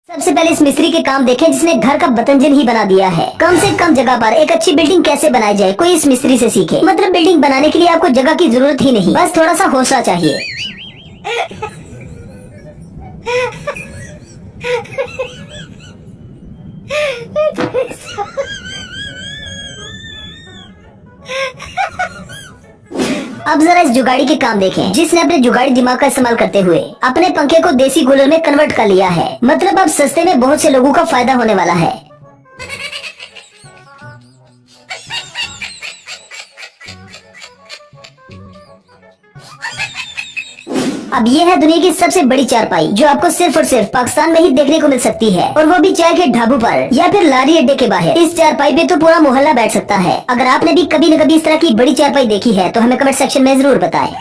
सबसे पहले इस मिस्त्री के काम देखें जिसने घर का बतंजन ही बना दिया है। कम से कम जगह पर एक अच्छी बिल्डिंग कैसे बनाई जाए कोई इस मिस्त्री से सीखे। मतलब बिल्डिंग बनाने के लिए आपको जगह की जरूरत ही नहीं, बस थोड़ा सा हौसला चाहिए। अब जरा इस जुगाड़ी के काम देखें जिसने अपने जुगाड़ी दिमाग का इस्तेमाल करते हुए अपने पंखे को देसी कूलर में कन्वर्ट कर लिया है। मतलब अब सस्ते में बहुत से लोगों का फायदा होने वाला है। अब ये है दुनिया की सबसे बड़ी चारपाई जो आपको सिर्फ और सिर्फ पाकिस्तान में ही देखने को मिल सकती है, और वो भी चाय के ढाबों पर या फिर लारी अड्डे के बाहर। इस चारपाई पे तो पूरा मोहल्ला बैठ सकता है। अगर आपने भी कभी न कभी इस तरह की बड़ी चारपाई देखी है तो हमें कमेंट सेक्शन में जरूर बताएं।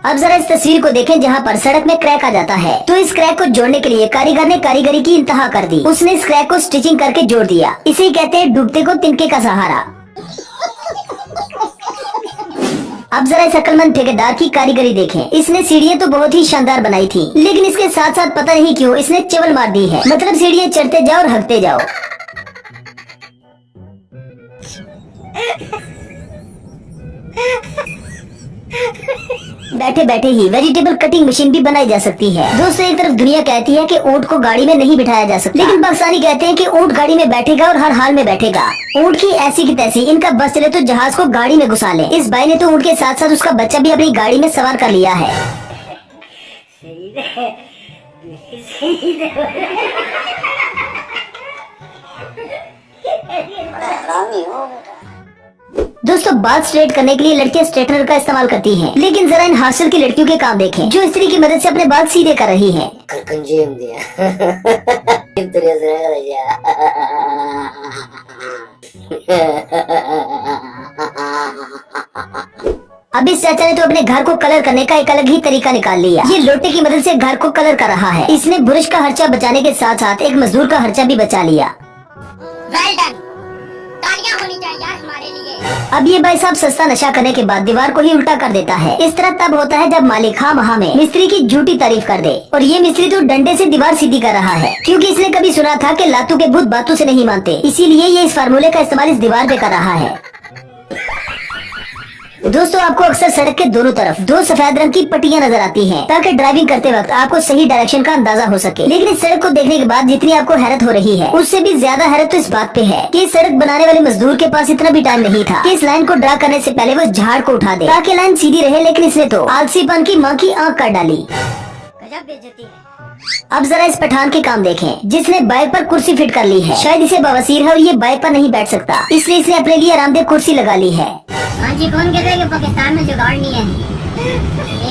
अब जरा इस तस्वीर को देखें जहाँ पर सड़क में क्रैक आ जाता है, तो इस क्रैक को जोड़ने के लिए कारीगर ने कारीगरी की इंतहा कर दी। उसने इस क्रैक को स्टिचिंग करके जोड़ दिया। इसे कहते हैं डूबते को तिनके का सहारा। अब जरा इस अक्लमंद ठेकेदार की कारीगरी देखें। इसने सीढ़ियाँ तो बहुत ही शानदार बनाई थी, लेकिन इसके साथ साथ पता नहीं क्यों इसने चवल मार दी है। मतलब सीढ़ियाँ चढ़ते जाओ और हकते जाओ। बैठे बैठे ही वेजिटेबल कटिंग मशीन भी बनाई जा सकती है। दोस्तों, एक तरफ दुनिया कहती है कि ऊंट को गाड़ी में नहीं बिठाया जा सकता, लेकिन पाकिस्तानी कहते हैं कि ऊंट गाड़ी में बैठेगा और हर हाल में बैठेगा। ऊंट की ऐसी की तैसी, इनका बस चले तो जहाज को गाड़ी में घुसा ले। इस भाई ने तो ऊंट के साथ साथ उसका बच्चा भी अपनी गाड़ी में सवार कर लिया है। दोस्तों, बाल स्ट्रेट करने के लिए लड़कियां स्ट्रेटनर का इस्तेमाल करती हैं, लेकिन जरा इन हॉस्टल की लड़कियों के काम देखें जो स्त्री की मदद से अपने बाल सीधे कर रही हैं। अब इस चाचा ने तो अपने घर को कलर करने का एक अलग ही तरीका निकाल लिया। ये लोटे की मदद से घर को कलर कर रहा है। इसने बुरश का खर्चा बचाने के साथ साथ एक मजदूर का खर्चा भी बचा लिया। तालियां होनी चाहिए हमारे लिए। अब ये भाई साहब सस्ता नशा करने के बाद दीवार को ही उल्टा कर देता है। इस तरह तब होता है जब मालिक हाँ महा में मिस्त्री की झूठी तारीफ कर दे। और ये मिस्त्री तो डंडे से दीवार सीधी कर रहा है, क्योंकि इसने कभी सुना था कि लातू के भूत बातों से नहीं मानते। इसीलिए ये इस फार्मूले का इस्तेमाल इस दीवार पे कर रहा है। दोस्तों, आपको अक्सर सड़क के दोनों तरफ दो सफेद रंग की पट्टियां नजर आती हैं, ताकि ड्राइविंग करते वक्त आपको सही डायरेक्शन का अंदाजा हो सके। लेकिन इस सड़क को देखने के बाद जितनी आपको हैरत हो रही है, उससे भी ज्यादा हैरत तो इस बात पे है कि इस सड़क बनाने वाले मजदूर के पास इतना भी टाइम नहीं था कि इस लाइन को ड्रा करने से पहले वो झाड़ को उठा दे ताकि लाइन सीधी रहे। लेकिन इसने तो आलसीपन की माँ की आँख काट डाली। गजब बेइज्जती है। अब जरा इस पठान के काम देखें जिसने बाइक पर कुर्सी फिट कर ली है। शायद इसे बवासीर है और ये बाइक पर नहीं बैठ सकता, इसलिए इसने अपने लिए आरामदेह कुर्सी लगा ली है। हाँ जी, कौन कहता है कि पाकिस्तान में जुगाड़ नहीं है?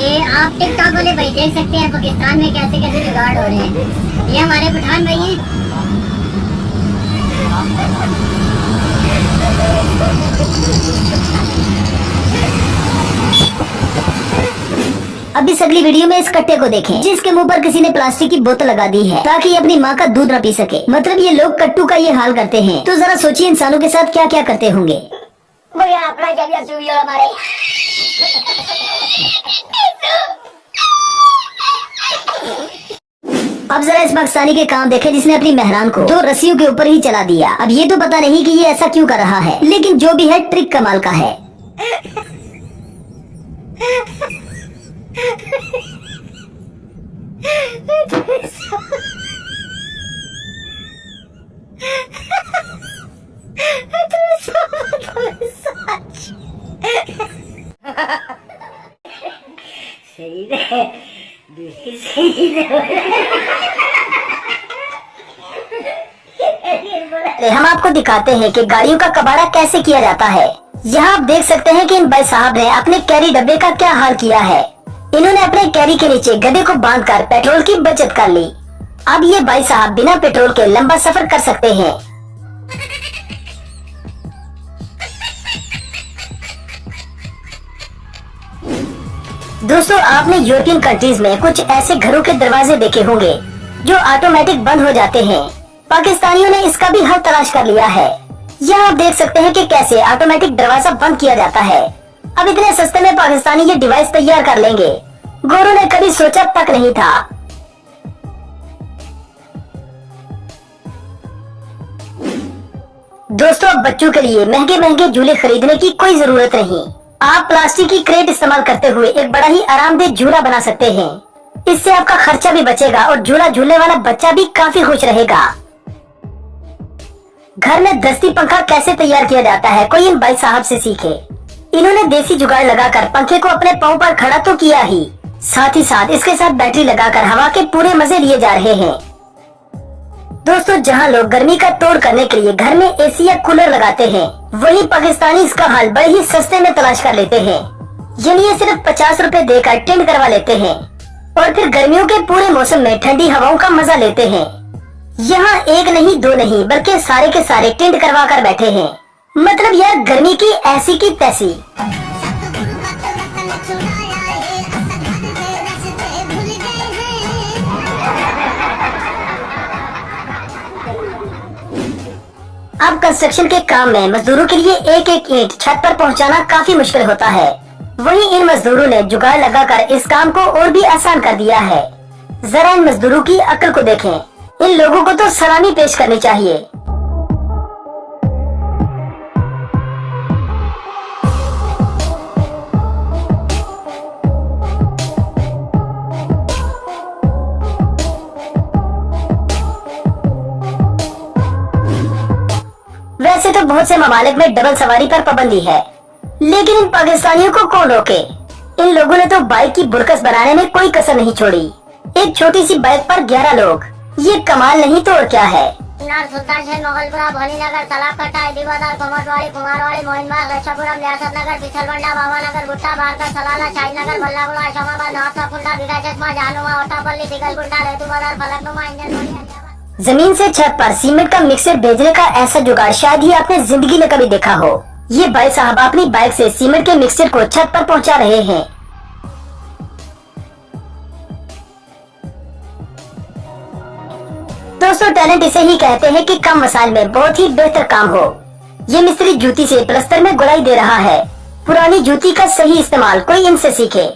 ये आप टिकटॉक वाले भाई देख सकते हैं पाकिस्तान में कैसे कैसे जुगाड़ हो रहे हैं। ये हमारे पठान भाई हैं। अब इस अगली वीडियो में इस कट्टे को देखें जिसके मुंह पर किसी ने प्लास्टिक की बोतल लगा दी है ताकि ये अपनी माँ का दूध न पी सके। मतलब ये लोग कट्टू का ये हाल करते हैं, तो जरा सोचिए इंसानों के साथ क्या क्या करते होंगे। अब जरा इस पाकिस्तानी के काम देखें जिसने अपनी मेहरान को दो रस्सियों के ऊपर ही चला दिया। अब ये तो पता नहीं कि ये ऐसा क्यों कर रहा है, लेकिन जो भी है ट्रिक कमाल का है। हम आपको दिखाते हैं कि गाड़ियों का कबाड़ा कैसे किया जाता है। यहाँ आप देख सकते हैं कि इन भाई साहब ने अपने कैरी डब्बे का क्या हाल किया है। इन्होंने अपने कैरी के नीचे गधे को बांधकर पेट्रोल की बचत कर ली। अब ये भाई साहब बिना पेट्रोल के लंबा सफर कर सकते हैं। दोस्तों, आपने यूरोपियन कंट्रीज में कुछ ऐसे घरों के दरवाजे देखे होंगे जो ऑटोमेटिक बंद हो जाते हैं। पाकिस्तानियों ने इसका भी हल तलाश कर लिया है। यहाँ आप देख सकते हैं कि कैसे ऑटोमेटिक दरवाजा बंद किया जाता है। अब इतने सस्ते में पाकिस्तानी ये डिवाइस तैयार कर लेंगे। गोरू ने कभी सोचा तक नहीं था। दोस्तों, अब बच्चों के लिए महंगे महंगे झूले खरीदने की कोई जरूरत नहीं। आप प्लास्टिक की क्रेट इस्तेमाल करते हुए एक बड़ा ही आरामदेह झूला बना सकते हैं। इससे आपका खर्चा भी बचेगा और झूला झूलने वाला बच्चा भी काफी खुश रहेगा। घर में दस्ती पंखा कैसे तैयार किया जाता है, कोई इन भाई साहब से सीखे। इन्होंने देसी जुगाड़ लगाकर पंखे को अपने पांव पर खड़ा तो किया ही, साथ ही साथ इसके साथ बैटरी लगाकर हवा के पूरे मजे लिए जा रहे हैं। दोस्तों, जहां लोग गर्मी का तोड़ करने के लिए घर में एसी या कूलर लगाते हैं, वहीं पाकिस्तानी इसका हाल बड़े ही सस्ते में तलाश कर लेते हैं। यानी ये सिर्फ 50 रुपए देकर टेंट करवा लेते हैं और फिर गर्मियों के पूरे मौसम में ठंडी हवाओं का मजा लेते हैं। यहाँ एक नहीं दो नहीं बल्कि सारे के सारे टेंट करवा कर बैठे हैं। मतलब यार, गर्मी की ऐसी की तैसी। अब कंस्ट्रक्शन के काम में मजदूरों के लिए एक एक ईंट छत पर पहुंचाना काफी मुश्किल होता है। वहीं इन मजदूरों ने जुगाड़ लगाकर इस काम को और भी आसान कर दिया है। जरा इन मजदूरों की अक्ल को देखें। इन लोगों को तो सलामी पेश करनी चाहिए। वैसे तो बहुत से ममालिक में डबल सवारी पर पाबंदी है, लेकिन इन पाकिस्तानियों को कौन रोके। इन लोगों ने तो बाइक की बुरकस बनाने में कोई कसर नहीं छोड़ी। एक छोटी सी बाइक पर 11 लोग, ये कमाल नहीं तो और क्या है। सुल्तान शहर, मोगलपुरा, भोलीनगर, तलाबकट्टा, दीवादार, कोमटवाड़ी, कुमारवाड़ी, मोहिनबाग, रक्षापुरम, रियासतनगर, पिछलबंडा, भावानगर, भुट्टा, भारका, सलाला, शाहीनगर, बल्लागुड़ा, इस्लामाबाद, नवाबशाह, फुल्टा, बीघा चश्मा, जहानुमा, ओटापल्ली, दिगलगुंडा, रेतुबाजार, फलकनुमा, इंजन। जमीन से छत पर सीमेंट का मिक्सर भेजने का ऐसा जुगाड़ शायद ही आपने जिंदगी में कभी देखा हो। ये भाई साहब अपनी बाइक से सीमेंट के मिक्सर को छत पर पहुंचा रहे हैं। दोस्तों, टैलेंट इसे ही कहते हैं कि कम मसाइल में बहुत ही बेहतर काम हो। ये मिस्त्री जूती से प्लस्तर में गुलाई दे रहा है। पुरानी जूती का सही इस्तेमाल कोई इनसे सीखे।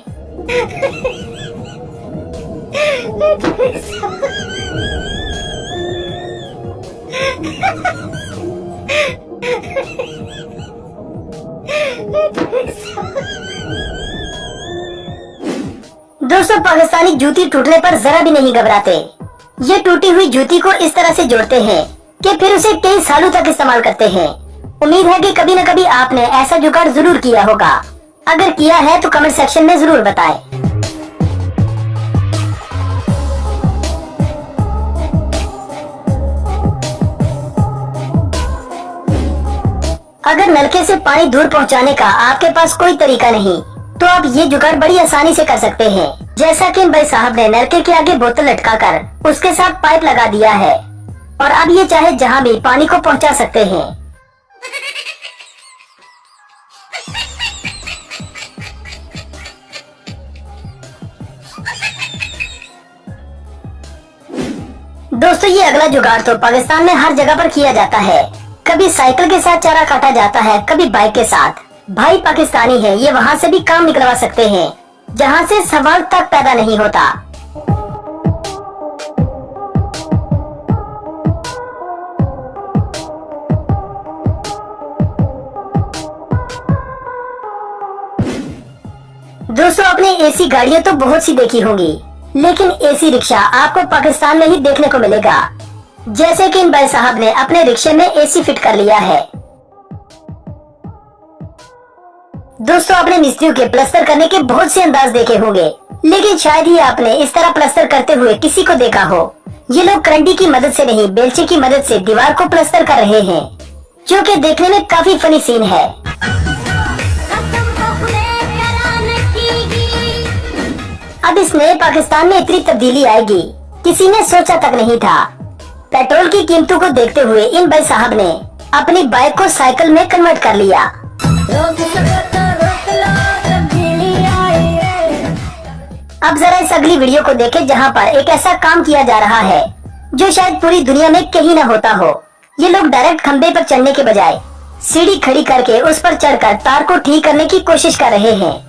दोस्तों, पाकिस्तानी जूती टूटने पर जरा भी नहीं घबराते। ये टूटी हुई जूती को इस तरह से जोड़ते हैं कि फिर उसे कई सालों तक इस्तेमाल करते हैं। उम्मीद है कि कभी न कभी आपने ऐसा जुगाड़ जरूर किया होगा। अगर किया है तो कमेंट सेक्शन में जरूर बताएं। अगर नलके से पानी दूर पहुंचाने का आपके पास कोई तरीका नहीं, तो आप ये जुगाड़ बड़ी आसानी से कर सकते हैं। जैसा कि भाई साहब ने नलके के आगे बोतल लटकाकर उसके साथ पाइप लगा दिया है और अब ये चाहे जहां भी पानी को पहुंचा सकते हैं। दोस्तों, ये अगला जुगाड़ तो पाकिस्तान में हर जगह पर किया जाता है। कभी साइकिल के साथ चारा काटा जाता है, कभी बाइक के साथ। भाई पाकिस्तानी है, ये वहाँ से भी काम निकलवा सकते हैं जहाँ से सवाल तक पैदा नहीं होता। दोस्तों, आपने एसी गाड़ियां तो बहुत सी देखी होंगी, लेकिन एसी रिक्शा आपको पाकिस्तान में ही देखने को मिलेगा। जैसे कि इन भाई साहब ने अपने रिक्शे में एसी फिट कर लिया है। दोस्तों, आपने मिस्त्रियों के प्लास्टर करने के बहुत से अंदाज देखे होंगे, लेकिन शायद ही आपने इस तरह प्लास्टर करते हुए किसी को देखा हो। ये लोग करंडी की मदद से नहीं, बेलचे की मदद से दीवार को प्लास्टर कर रहे हैं, जो कि देखने में काफी फनी सीन है। अब इस नए पाकिस्तान में इतनी तब्दीली आएगी, किसी ने सोचा तक नहीं था। पेट्रोल की कीमतों को देखते हुए इन भाई साहब ने अपनी बाइक को साइकिल में कन्वर्ट कर लिया। अब जरा इस अगली वीडियो को देखें, जहां पर एक ऐसा काम किया जा रहा है जो शायद पूरी दुनिया में कहीं न होता हो। ये लोग डायरेक्ट खंबे पर चढ़ने के बजाय सीढ़ी खड़ी करके उस पर चढ़कर तार को ठीक करने की कोशिश कर रहे हैं।